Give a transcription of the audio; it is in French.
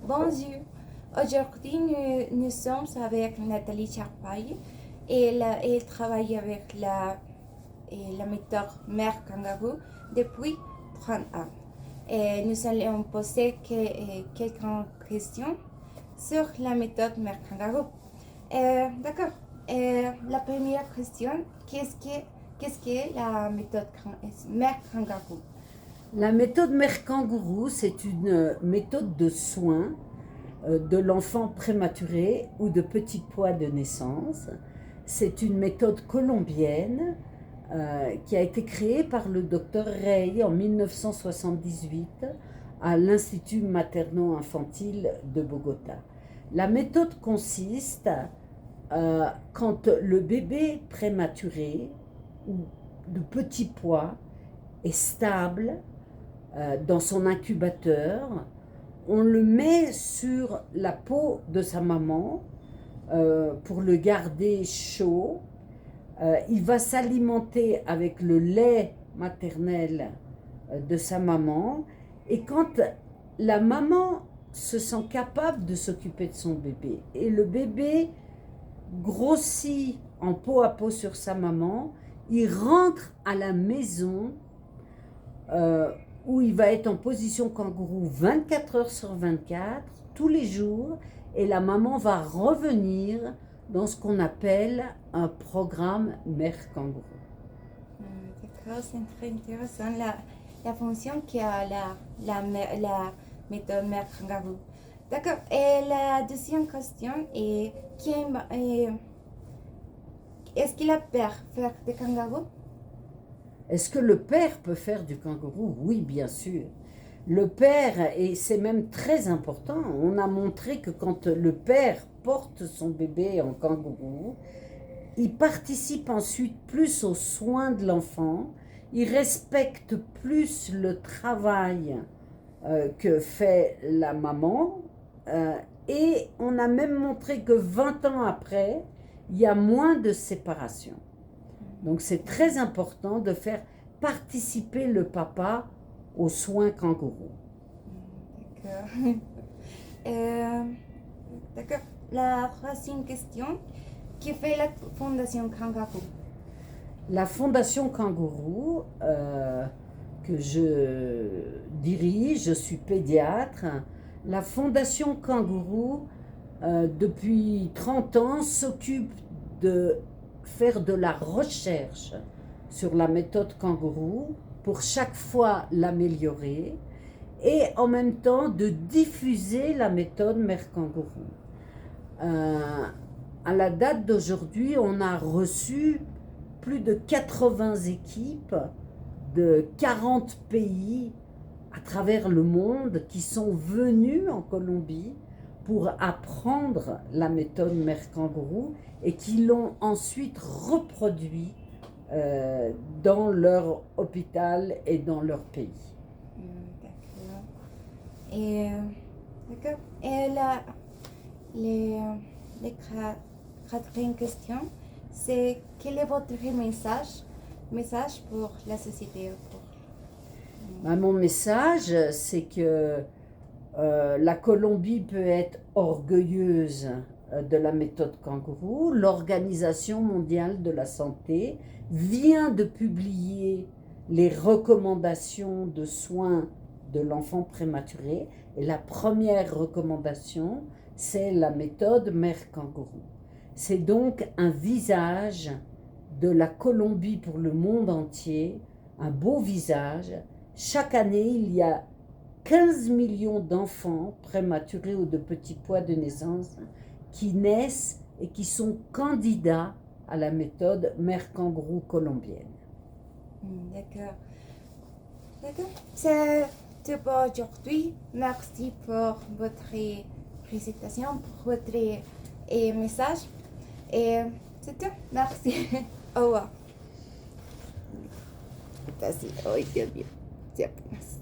Bonjour. Aujourd'hui, nous sommes avec Nathalie Charpaille et elle travaille avec la méthode Mère Kangaroo depuis 30 ans. Et nous allons poser quelques questions sur la méthode Mère Kangaroo. D'accord. La première question, qu'est-ce que la méthode Mère Kangaroo? La méthode Mère Kangourou, c'est une méthode de soins de l'enfant prématuré ou de petit poids de naissance. C'est une méthode colombienne qui a été créée par le docteur Rey en 1978 à l'Institut materno-infantile de Bogota. La méthode consiste quand le bébé prématuré ou de petit poids est stable dans son incubateur, on le met sur la peau de sa maman pour le garder chaud. Il va s'alimenter avec le lait maternel de sa maman, et quand la maman se sent capable de s'occuper de son bébé et le bébé grossit en peau à peau sur sa maman, il rentre à la maison où il va être en position kangourou 24 heures sur 24, tous les jours, et la maman va revenir dans ce qu'on appelle un programme Mère Kangourou. D'accord, c'est très intéressant la fonction qu'a la méthode Mère Kangaroo. D'accord, et la deuxième question est est-ce qu'il a peur de faire des kangourous? Est-ce que le père peut faire du kangourou? Oui, bien sûr. Le père, et c'est même très important, on a montré que quand le père porte son bébé en kangourou, il participe ensuite plus aux soins de l'enfant, il respecte plus le travail que fait la maman, et on a même montré que 20 ans après, il y a moins de séparation. Donc c'est très important de faire participer le papa aux soins kangourous. D'accord. D'accord. La troisième question, que fait la Fondation Kangaroo? La Fondation Kangourou, que je dirige, je suis pédiatre. La Fondation Kangourou, depuis 30 ans, s'occupe de faire de la recherche sur la méthode kangourou pour chaque fois l'améliorer, et en même temps de diffuser la méthode Mère Kangourou. À la date d'aujourd'hui, on a reçu plus de 80 équipes de 40 pays à travers le monde qui sont venues en Colombie pour apprendre la méthode Mère Kangourou et qui l'ont ensuite reproduit dans leur hôpital et dans leur pays. D'accord. D'accord. Et les quatrième question, c'est quel est votre message pour la société? Mon message, c'est que la Colombie peut être orgueilleuse de la méthode kangourou. L'Organisation mondiale de la santé vient de publier les recommandations de soins de l'enfant prématuré. Et la première recommandation, c'est la méthode Mère Kangourou. C'est donc un visage de la Colombie pour le monde entier, un beau visage. Chaque année, il y a 15 millions d'enfants prématurés ou de petits poids de naissance qui naissent et qui sont candidats à la méthode Mère Kangourou colombienne. D'accord. D'accord. C'est tout pour aujourd'hui. Merci pour votre présentation, pour votre message. Et c'est tout. Merci. Au revoir. Así, ay, Dios mío. Sí, apenas.